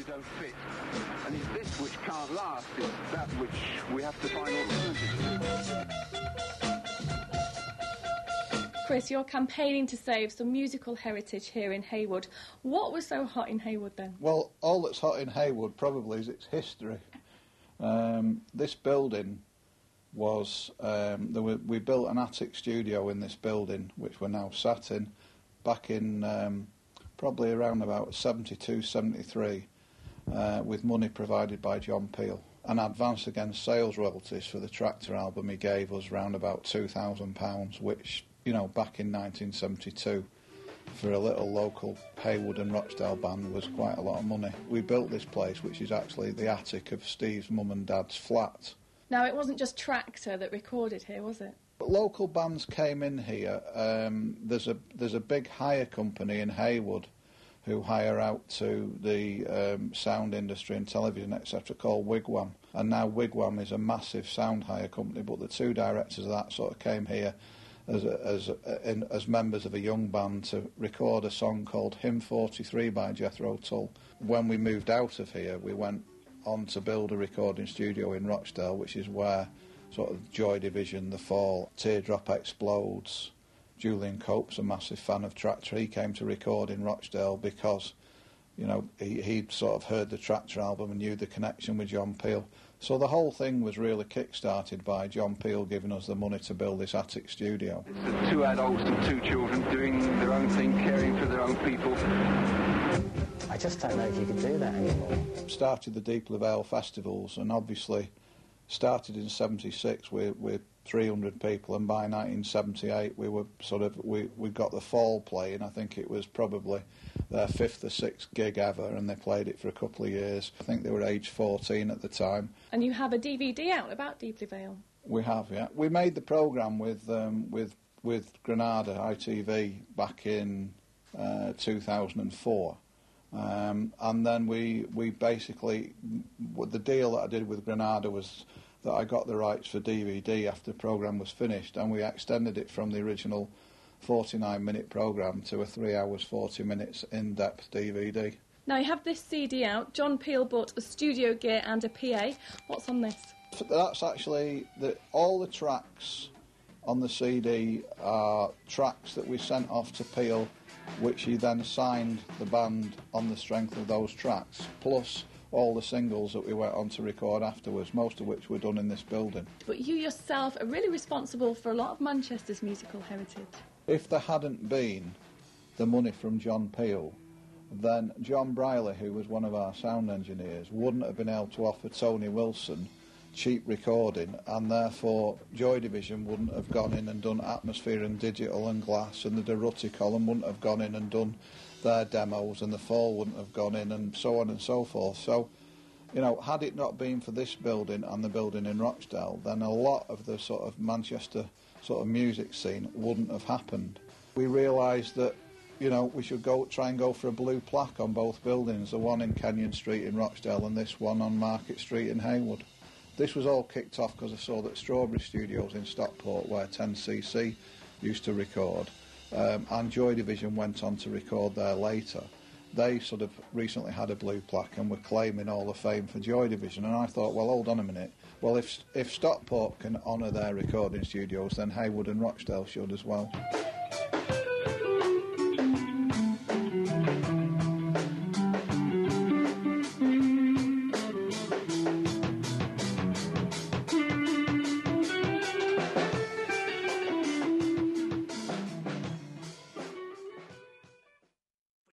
places don't fit. And it's this which can't last, it's that which we have to find alternatives. Chris, you're campaigning to save some musical heritage here in Heywood. What was so hot in Heywood then? Well, all that's hot in Heywood probably is its history. This building was, we built an attic studio in this building, which we're now sat in, back in probably around about 72, 73, with money provided by John Peel. An advance against sales royalties for the Tractor album he gave us round about £2,000, which, you know, back in 1972, for a little local Heywood and Rochdale band was quite a lot of money. We built this place, which is actually the attic of Steve's mum and dad's flat. Now, it wasn't just Tractor that recorded here, was it? But local bands came in here. There's a big hire company in Heywood who hire out to the sound industry and television, etc., called Wigwam. And now Wigwam is a massive sound hire company, but the two directors of that sort of came here as members of a young band to record a song called Hymn 43 by Jethro Tull. When we moved out of here, we went on to build a recording studio in Rochdale, which is where sort of Joy Division, The Fall, Teardrop Explodes. Julian Cope's a massive fan of Tractor. He came to record in Rochdale because, you know, he'd sort of heard the Tractor album and knew the connection with John Peel. So the whole thing was really kick-started by John Peel giving us the money to build this attic studio. It's two adults and two children doing their own thing, caring for their own people. I just don't know if you could do that anymore. Started the Deeply Vale festivals, and obviously started in 76 with 300 people, and by 1978 we were we got the Fall playing. I think it was probably their 5th or 6th gig ever, and they played it for a couple of years. I think they were age 14 at the time. And you have a DVD out about Deeply Vale. We have, yeah. We made the programme with Granada ITV back in 2004. And then we basically, the deal that I did with Granada was that I got the rights for DVD after the programme was finished, and we extended it from the original 49-minute programme to a 3 hours 40 minutes in-depth DVD. Now you have this CD out. John Peel bought a studio gear and a PA. What's on this? That's actually all the tracks on the CD are tracks that we sent off to Peel, which he then signed the band on the strength of those tracks, plus all the singles that we went on to record afterwards, most of which were done in this building. But you yourself are really responsible for a lot of Manchester's musical heritage. If there hadn't been the money from John Peel, then John Briley, who was one of our sound engineers, wouldn't have been able to offer Tony Wilson cheap recording, and therefore Joy Division wouldn't have gone in and done Atmosphere and Digital and Glass, and the Durruti column wouldn't have gone in and done their demos, and the Fall wouldn't have gone in, and so on and so forth. So, you know, had it not been for this building and the building in Rochdale, then a lot of the sort of Manchester sort of music scene wouldn't have happened. We realised that, you know, we should try and go for a blue plaque on both buildings, the one in Kenyon Street in Rochdale and this one on Market Street in Heywood. This was all kicked off because I saw that Strawberry Studios in Stockport, where 10cc used to record, and Joy Division went on to record there later. They sort of recently had a blue plaque and were claiming all the fame for Joy Division, and I thought, well, hold on a minute. Well, if Stockport can honour their recording studios, then Heywood and Rochdale should as well.